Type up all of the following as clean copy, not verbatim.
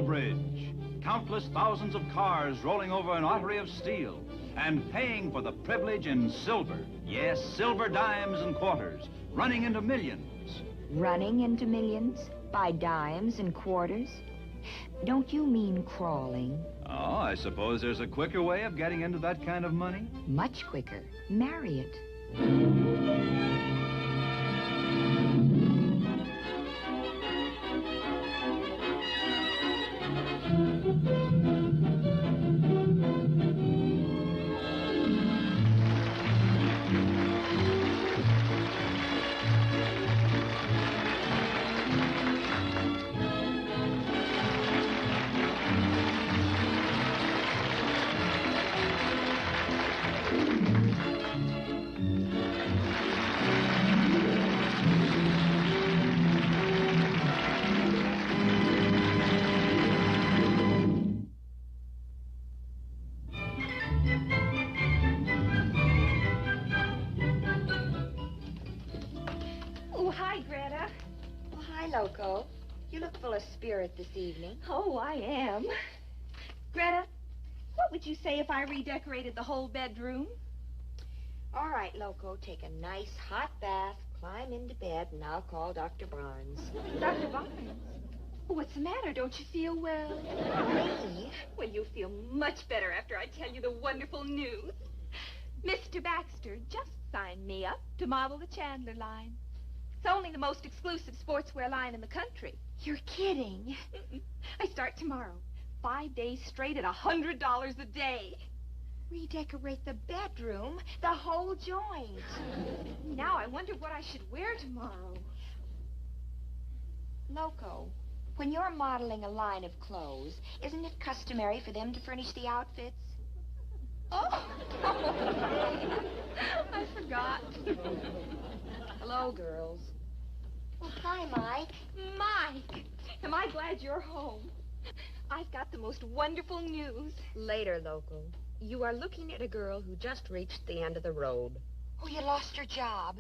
bridge. Countless thousands of cars rolling over an artery of steel and paying for the privilege in silver. Yes, silver dimes and quarters, running into millions. Running into millions? By dimes and quarters? Don't you mean crawling? Oh, I suppose there's a quicker way of getting into that kind of money? Much quicker. Marry it. Oh, hi, Greta. Oh, hi, Loco. You look full of spirit this evening. Oh, I am. Greta, what would you say if I redecorated the whole bedroom? All right, Loco, take a nice hot bath, climb into bed, and I'll call Dr. Barnes. Dr. Barnes? What's the matter? Don't you feel well? Me? Well, you'll feel much better after I tell you the wonderful news. Mr. Baxter just signed me up to model the Chandler line. It's only the most exclusive sportswear line in the country. You're kidding. I start tomorrow. 5 days straight at $100 a day. Redecorate the bedroom, the whole joint. Now I wonder what I should wear tomorrow. Loco, when you're modeling a line of clothes, isn't it customary for them to furnish the outfits? Oh, I forgot. Hello, girls. Oh, hi, Mike. Mike, am I glad you're home. I've got the most wonderful news. Later, Loco. You are looking at a girl who just reached the end of the road. Oh, you lost your job.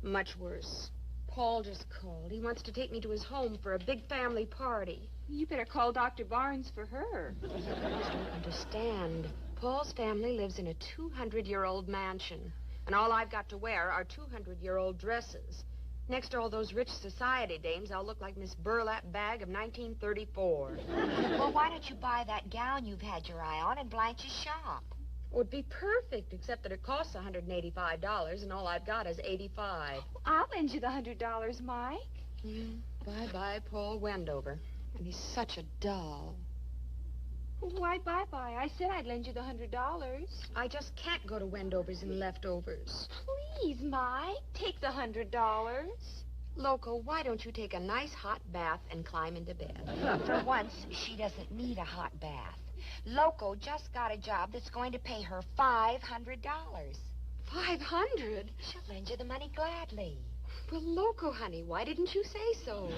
Much worse. Paul just called. He wants to take me to his home for a big family party. You better call Dr. Barnes for her. You just don't understand. Paul's family lives in a 200-year-old mansion, and all I've got to wear are 200-year-old dresses. Next to all those rich society dames, I'll look like Miss Burlap Bag of 1934. Well, why don't you buy that gown you've had your eye on in Blanche's shop? It would be perfect, except that it costs $185, and all I've got is $85. I'll lend you the $100, Mike. Bye-bye, Paul Wendover. And he's such a doll. Why, bye-bye. I said I'd lend you the $100. I just can't go to Wendover's and leftovers. Please, Mike, take the $100. Loco, why don't you take a nice hot bath and climb into bed? For once, she doesn't need a hot bath. Loco just got a job that's going to pay her $500. $500? She'll lend you the money gladly. Well, Loco, honey, why didn't you say so?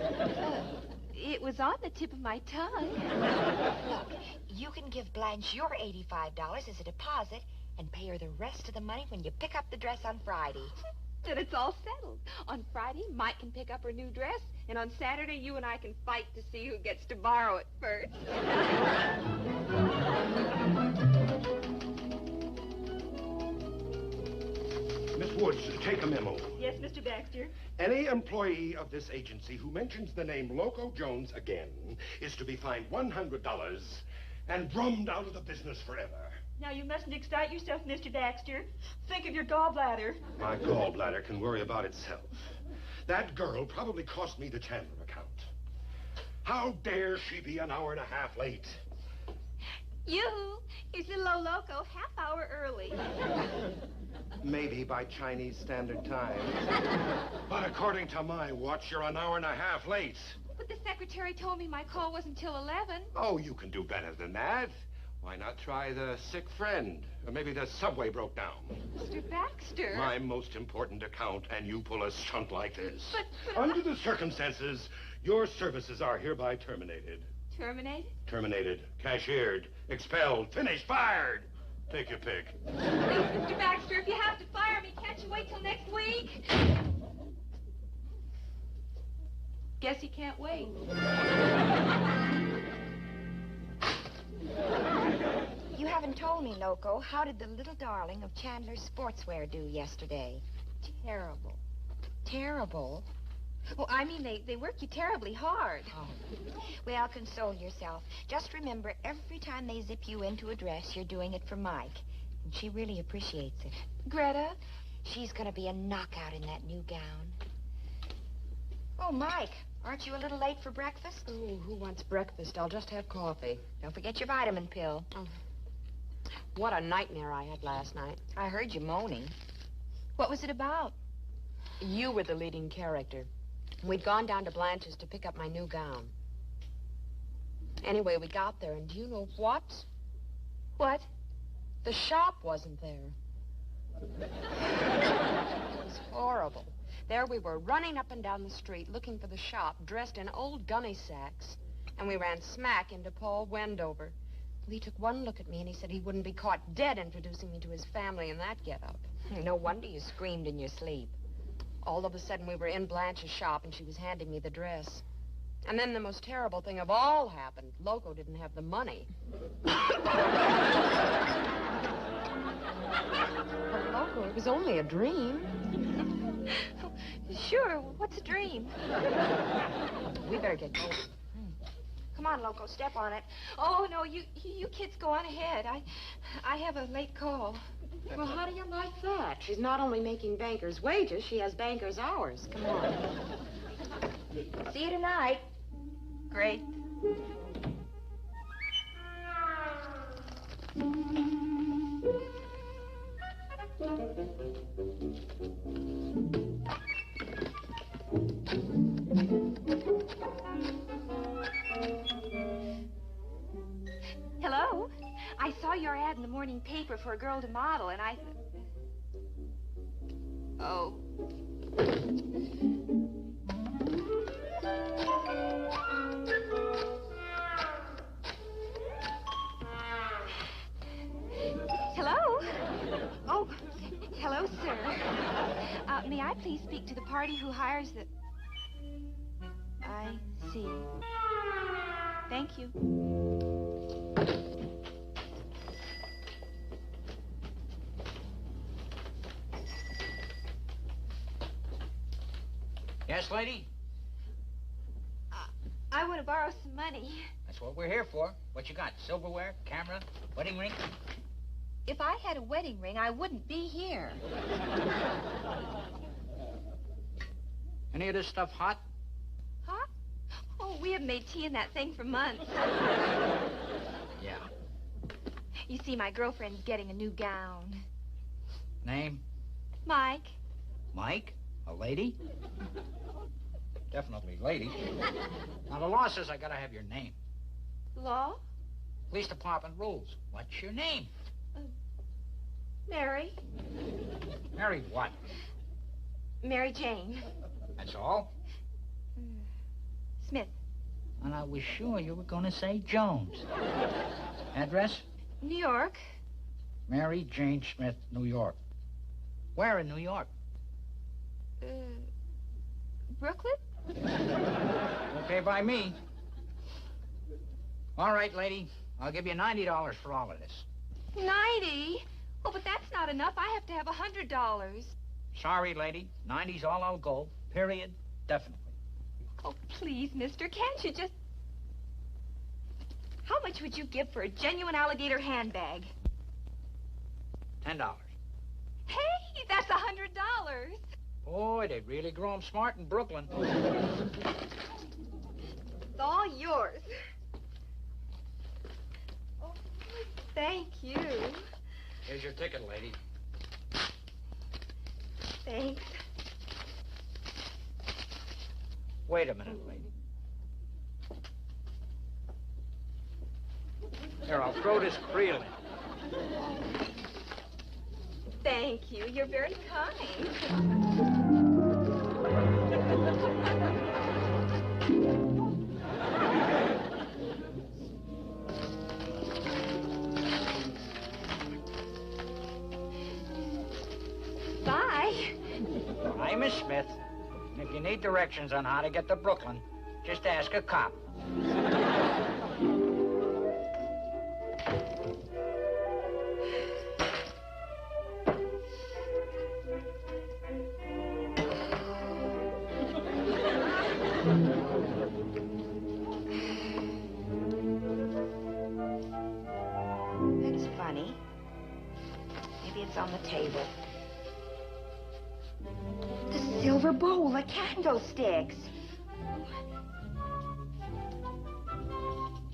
It was on the tip of my tongue. Look, you can give Blanche your $85 as a deposit and pay her the rest of the money when you pick up the dress on Friday. Then it's all settled. On Friday, Mike can pick up her new dress, and on Saturday, you and I can fight to see who gets to borrow it first. Miss Woods, take a memo. Yes, Mr. Baxter? Any employee of this agency who mentions the name Loco Jones again is to be fined $100 and drummed out of the business forever. Now, you mustn't excite yourself, Mr. Baxter. Think of your gallbladder. My gallbladder can worry about itself. That girl probably cost me the Chandler account. How dare she be an hour and a half late? Yoo-hoo! Here's little old Loco, half hour early. Maybe by Chinese Standard Time. But according to my watch, you're an hour and a half late. But the secretary told me my call wasn't till 11. Oh, you can do better than that. Why not try the sick friend? Or maybe the subway broke down. Mr. Baxter. My most important account, and you pull a stunt like this. But... Under the circumstances, your services are hereby terminated. Terminated? Terminated. Cashiered. Expelled. Finished. Fired. Take your pick. Please, Mr. Baxter, if you have to fire me, can't you wait till next week? Guess he can't wait. haven't told me, Loco. How did the little darling of Chandler's Sportswear do yesterday? Terrible. Terrible? Oh, I mean, they work you terribly hard. Oh. Well, console yourself. Just remember, every time they zip you into a dress, you're doing it for Mike. And she really appreciates it. Greta? She's going to be a knockout in that new gown. Oh, Mike, aren't you a little late for breakfast? Oh, who wants breakfast? I'll just have coffee. Don't forget your vitamin pill. Oh. What a nightmare I had last night. I heard you moaning. What was it about? You were the leading character. We'd gone down to Blanche's to pick up my new gown. Anyway, we got there, and do you know what? What? The shop wasn't there. It was horrible. There we were, running up and down the street, looking for the shop, dressed in old gunny sacks. And we ran smack into Paul Wendover. He took one look at me, and he said he wouldn't be caught dead introducing me to his family in that get-up. No wonder you screamed in your sleep. All of a sudden, we were in Blanche's shop, and she was handing me the dress. And then the most terrible thing of all happened. Loco didn't have the money. Well, Loco, it was only a dream. Sure, what's a dream? We better get going. Come on, Loco, step on it. Oh, no, you kids go on ahead. I have a late call. Well, how do you like that? She's not only making banker's wages, she has banker's hours. Come on. See you tonight. Great. Hello? I saw your ad in the morning paper for a girl to model, and I... Oh. Hello? Oh, hello, sir. May I please speak to the party who hires the... I see. Thank you. Yes, lady? I want to borrow some money. That's what we're here for. What you got? Silverware, camera, wedding ring? If I had a wedding ring, I wouldn't be here. Any of this stuff hot? Huh? Oh, we haven't made tea in that thing for months. Yeah. You see, my girlfriend's getting a new gown. Name? Mike. Mike? A lady? Definitely lady. Now, the law says I gotta have your name. Law? Police department rules. What's your name? Mary. Mary what? Mary Jane. That's all? Smith. And I was sure you were gonna say Jones. Address? New York. Mary Jane Smith, New York. Where in New York? Brooklyn? Okay by me. All right, lady. I'll give you $90 for all of this. 90? Oh, but that's not enough. I have to have $100. Sorry, lady. 90's all I'll go. Period. Definitely. Oh, please, mister, can't you just... How much would you give for a genuine alligator handbag? $10. Hey, that's $100. Boy, they really grow 'em smart in Brooklyn. It's all yours. Oh, thank you. Here's your ticket, lady. Thanks. Wait a minute, lady. Here, I'll throw this creel in. Thank you. You're very kind. Bye. Hi, Miss Smith. And if you need directions on how to get to Brooklyn, just ask a cop. That's funny. Maybe it's on the table. The silver bowl, the candlesticks.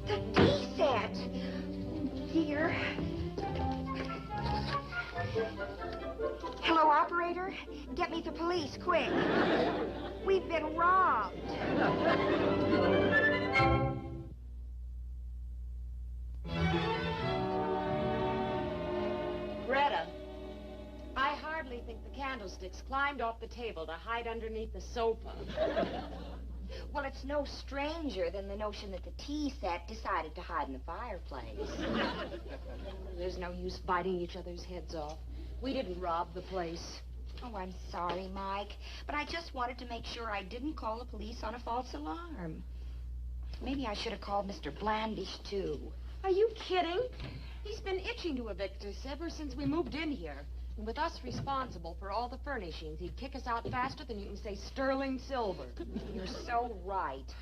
The tea set. Dear. Hello, operator. Get me the police, quick. We've been robbed. Greta, I hardly think the candlesticks climbed off the table to hide underneath the sofa. Well, it's no stranger than the notion that the tea set decided to hide in the fireplace. There's no use biting each other's heads off. We didn't rob the place. Oh, I'm sorry, Mike, but I just wanted to make sure I didn't call the police on a false alarm. Maybe I should have called Mr. Blandish, too. Are you kidding? He's been itching to evict us ever since we moved in here. And with us responsible for all the furnishings, he'd kick us out faster than you can say sterling silver. You're so right.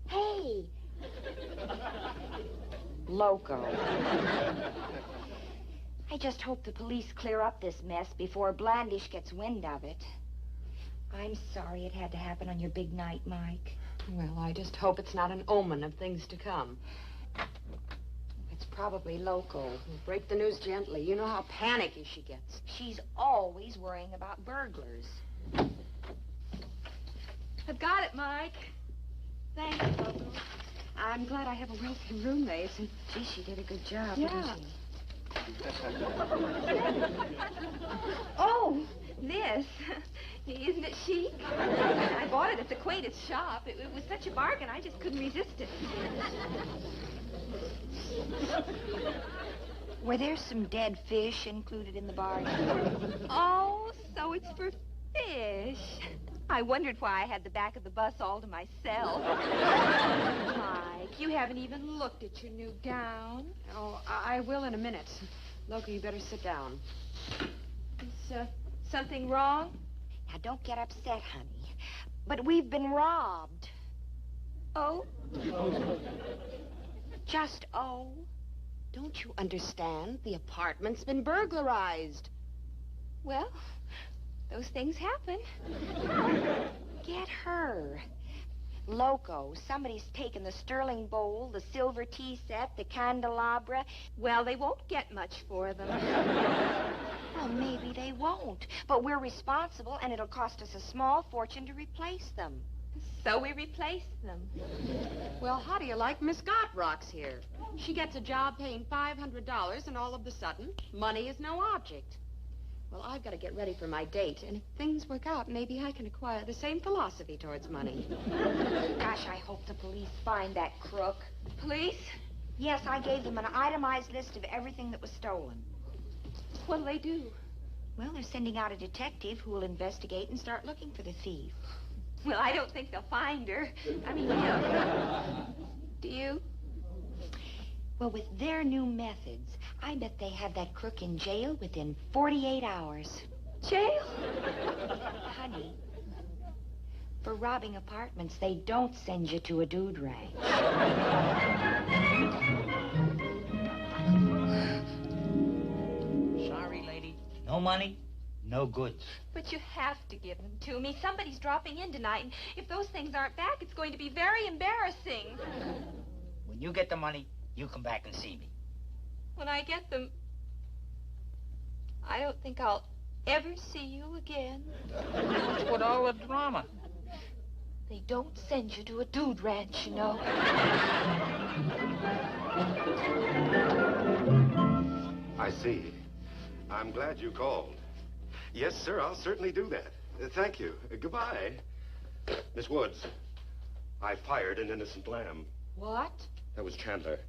Hey! Loco. I just hope the police clear up this mess before Blandish gets wind of it. I'm sorry it had to happen on your big night, Mike. Well, I just hope it's not an omen of things to come. It's probably Loco. Break the news gently. You know how panicky she gets. She's always worrying about burglars. I've got it, Mike. Thanks, Loco. I'm glad I have a wealthy roommate. Gee, she did a good job, Yeah. didn't she? Oh, this. Isn't it chic? I bought it at the quaintest shop. It was such a bargain, I just couldn't resist it. Were there some dead fish included in the bargain? Oh, so it's for fish. I wondered why I had the back of the bus all to myself. Mike, you haven't even looked at your new gown. Oh, I will in a minute. Loco, you better sit down. Is something wrong? Now, don't get upset, honey. But we've been robbed. Oh? Just oh. Don't you understand? The apartment's been burglarized. Well, those things happen. Get her. Loco, somebody's taken the sterling bowl, the silver tea set, the candelabra. Well, they won't get much for them. Well, maybe they won't. But we're responsible, and it'll cost us a small fortune to replace them. So we replaced them. Well, how do you like Miss Gotrocks here? She gets a job paying $500, and all of a sudden, money is no object. Well, I've got to get ready for my date, and if things work out, maybe I can acquire the same philosophy towards money. Gosh, I hope the police find that crook. Police? Yes, I gave them an itemized list of everything that was stolen. What'll they do? Well, they're sending out a detective who will investigate and start looking for the thief. Well, I don't think they'll find her. I mean, do you? Well, with their new methods, I bet they have that crook in jail within 48 hours. Jail? Honey, for robbing apartments, they don't send you to a dude ranch. Sorry, lady. No money, no goods. But you have to give them to me. Somebody's dropping in tonight, and if those things aren't back, it's going to be very embarrassing. When you get the money, you come back and see me. When I get them, I don't think I'll ever see you again. What's with all the drama? They don't send you to a dude ranch, you know. I see. I'm glad you called. Yes, sir, I'll certainly do that. Thank you. Goodbye. Miss Woods, I fired an innocent lamb. What? That was Chandler.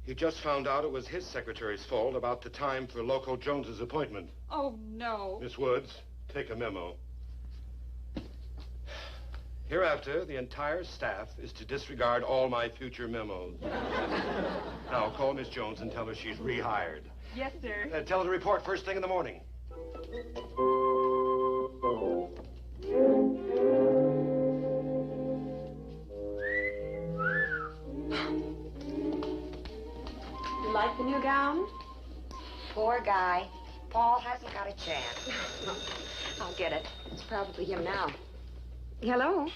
He just found out it was his secretary's fault about the time for Loco Jones's appointment. Oh, no. Miss Woods, take a memo. Hereafter, the entire staff is to disregard all my future memos. Now, call Miss Jones and tell her she's rehired. Yes, sir. Tell her to report first thing in the morning. like the new gown? Poor guy. Paul hasn't got a chance. I'll get it. It's probably him now. Hello?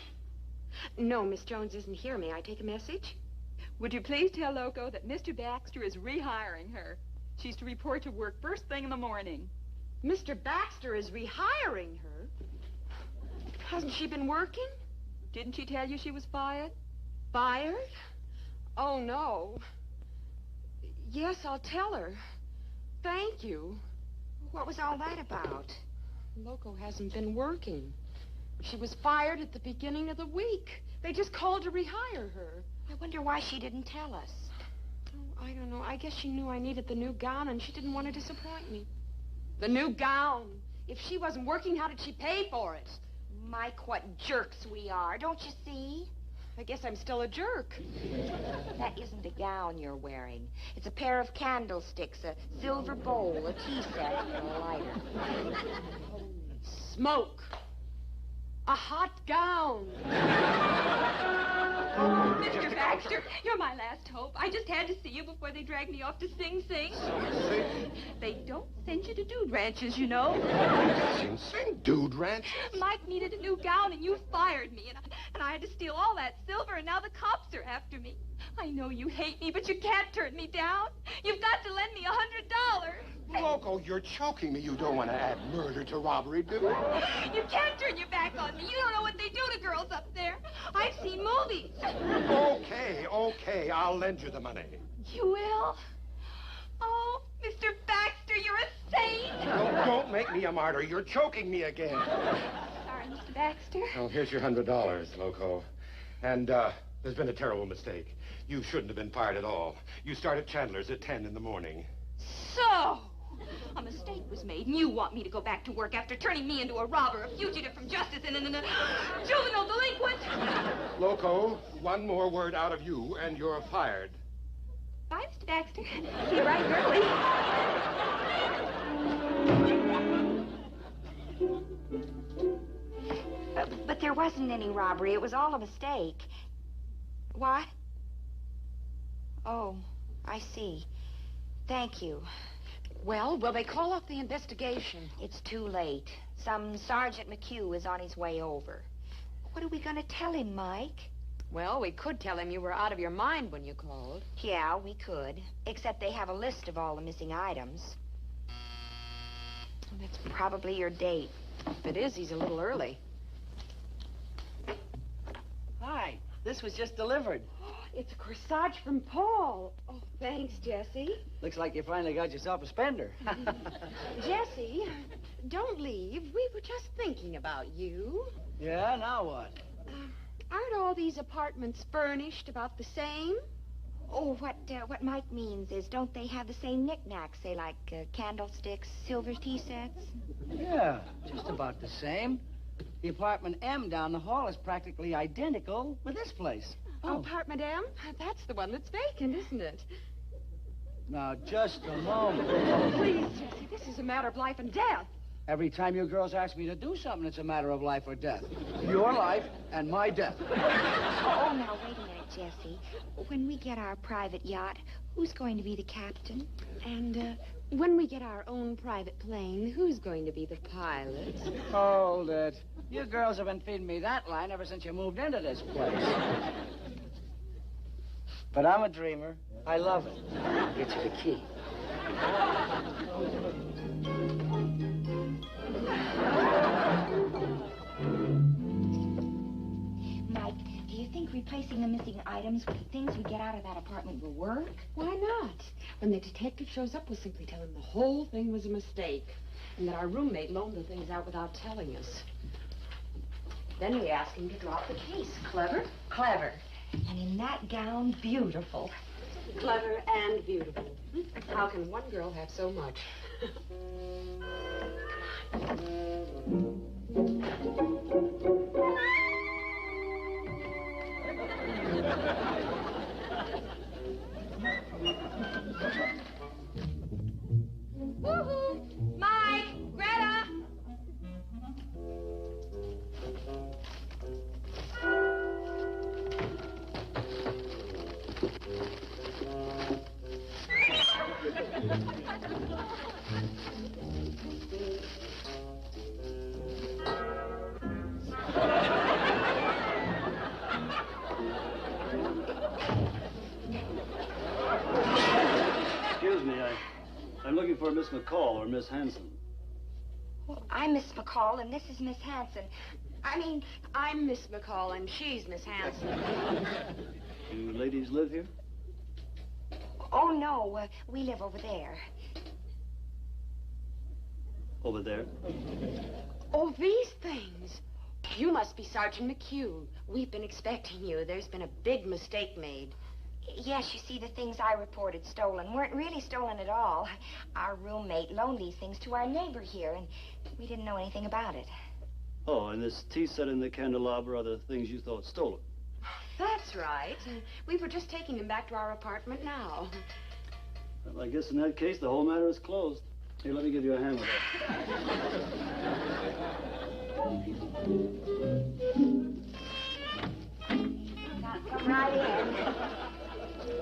No, Miss Jones isn't here. May I take a message? Would you please tell Loco that Mr. Baxter is rehiring her? She's to report to work first thing in the morning. Mr. Baxter is rehiring her? Hasn't she been working? Didn't she tell you she was fired? Fired? Oh, no. Yes, I'll tell her. Thank you. What was all that about? Loco hasn't been working. She was fired at the beginning of the week. They just called to rehire her. I wonder why she didn't tell us. Oh, I don't know. I guess she knew I needed the new gown, and she didn't want to disappoint me. The new gown. If she wasn't working, how did she pay for it? Mike, what jerks we are. Don't you see? I guess I'm still a jerk. That isn't a gown you're wearing. It's a pair of candlesticks, a silver bowl, a tea set, and a lighter. Smoke. A hot gown. Mr. Baxter, you're my last hope. I just had to see you before they dragged me off to Sing Sing. They don't send you to dude ranches, you know. Sing dude ranches? Mike needed a new gown, and you fired me, and I had to steal all that silver, and now the cops are after me. I know you hate me, but you can't turn me down. You've got to lend me $100. Loco, you're choking me. You don't want to add murder to robbery, do you? You can't turn your back on me. You don't know what they do to girls up there. I've seen movies. Okay. I'll lend you the money. You will? Oh, Mr. Baxter, you're a saint. Don't make me a martyr. You're choking me again. Sorry, Mr. Baxter. Well, here's your $100, Loco. And, there's been a terrible mistake. You shouldn't have been fired at all. You start at Chandler's at 10 in the morning. So, a mistake was made, and you want me to go back to work after turning me into a robber, a fugitive from justice, and a juvenile delinquent? Loco, one more word out of you, and you're fired. Bye, Mr. Baxter. See you right early. But there wasn't any robbery. It was all a mistake. What? Oh, I see. Thank you. Well, will they call off the investigation? It's too late. Some Sergeant McHugh is on his way over. What are we going to tell him, Mike? Well, we could tell him you were out of your mind when you called. Yeah, we could. Except they have a list of all the missing items. That's probably your date. If it is, he's a little early. Hi, this was just delivered. It's a corsage from Paul. Oh, thanks, Jessie. Looks like you finally got yourself a spender. Jessie, don't leave. We were just thinking about you. Yeah, now what? Aren't all these apartments furnished about the same? Oh, what Mike means is, don't they have the same knickknacks, say, like candlesticks, silver tea sets? Yeah, just about the same. The apartment M down the hall is practically identical with this place. Oh, apartment M? That's the one that's vacant, isn't it? Now, just a moment. Oh, please, Jessie, this is a matter of life and death. Every time you girls ask me to do something, it's a matter of life or death. Your life and my death. Oh, now, wait a minute, Jessie. When we get our private yacht, who's going to be the captain? And, when we get our own private plane, who's going to be the pilot? Hold it. You girls have been feeding me that line ever since you moved into this place. But I'm a dreamer. I love it. I'll get you the key. Mike, do you think replacing the missing items with the things we get out of that apartment will work? Why not? When the detective shows up, we'll simply tell him the whole thing was a mistake and that our roommate loaned the things out without telling us. Then we ask him to drop the case. Clever? Clever. And in that gown, beautiful. Clever and beautiful. How can one girl have so much? Woohoo! Mike! Greta! Excuse me, I'm looking for Miss McCall or Miss Hanson. Well, I'm Miss McCall, and this is Miss Hanson. I'm Miss McCall, and she's Miss Hanson. You ladies live here? Oh, no, we live over there. Over there? Oh, these things. You must be Sergeant McHugh. We've been expecting you. There's been a big mistake made. Yes, you see, the things I reported stolen weren't really stolen at all. Our roommate loaned these things to our neighbor here, and we didn't know anything about it. Oh, and this tea set in the candelabra are the things you thought stolen. That's right. And we were just taking them back to our apartment now. Well, I guess in that case, the whole matter is closed. Here, let me give you a hand with Now, come right in.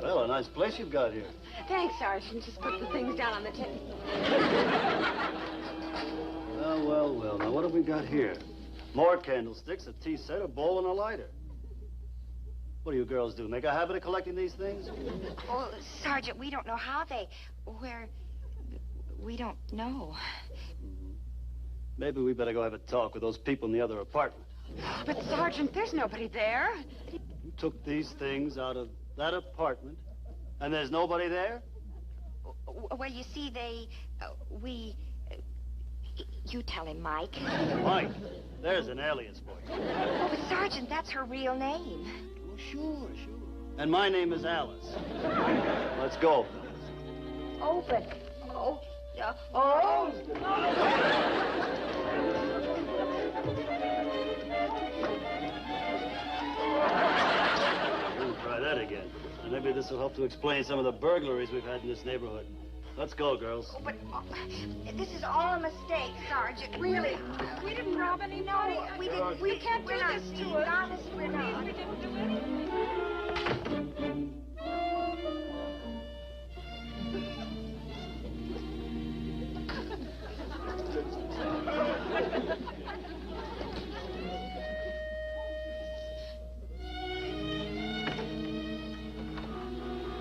Well, a nice place you've got here. Thanks, Sergeant. Just put the things down on the table. Well. Now, what have we got here? More candlesticks, a tea set, a bowl, and a lighter. What do you girls do? Make a habit of collecting these things? Oh, Sergeant, we don't know how we don't know. Maybe we better go have a talk with those people in the other apartment. But, Sergeant, there's nobody there. You took these things out of that apartment, and there's nobody there? Well, you see, you tell him, Mike. Mike, there's an alias for you. Oh, but Sergeant, that's her real name. Oh, sure. And my name is Alice. Let's go. Open. Oh. We'll try that again. And maybe this will help to explain some of the burglaries we've had in this neighborhood. Let's go, girls. But this is all a mistake, Sergeant. Really. We didn't rob anybody. No, we didn't. You can't do this to us. Honest, we're not. We didn't do anything.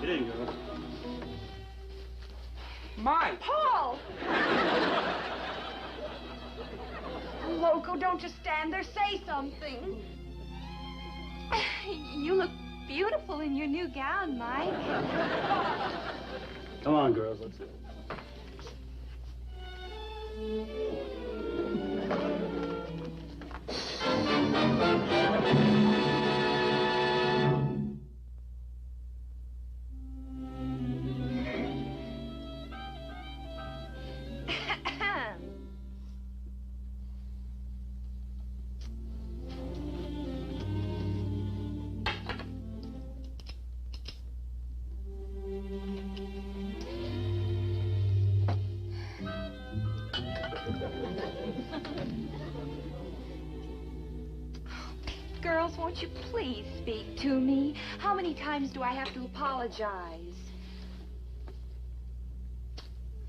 Get in, girls. Mike! Paul! Loco, don't just stand there. Say something. You look beautiful in your new gown, Mike. Come on, girls, let's go. Girls, won't you please speak to me? How many times do I have to apologize?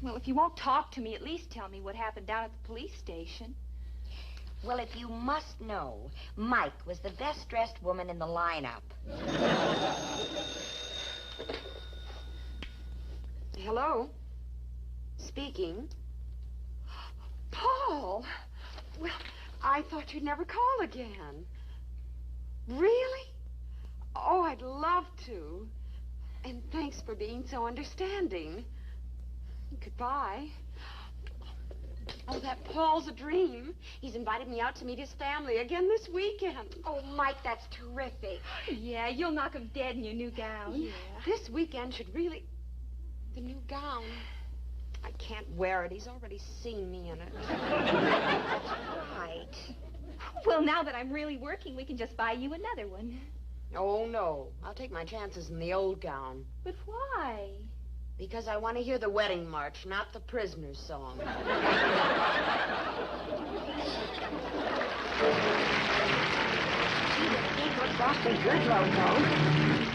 Well, if you won't talk to me, at least tell me what happened down at the police station. Well, if you must know, Mike was the best-dressed woman in the lineup. Hello? Speaking. Paul! Well, I thought you'd never call again. Really? Oh, I'd love to. And thanks for being so understanding. Goodbye. Oh, that Paul's a dream. He's invited me out to meet his family again this weekend. Oh, Mike, that's terrific. Yeah, you'll knock him dead in your new gown. Yeah. This weekend should really... The new gown. I can't wear it. He's already seen me in it. Right. Well, now that I'm really working, we can just buy you another one. Oh, no. I'll take my chances in the old gown. But why? Because I want to hear the wedding march, not the prisoner's song. Gee, the cake looks awfully good, Loco.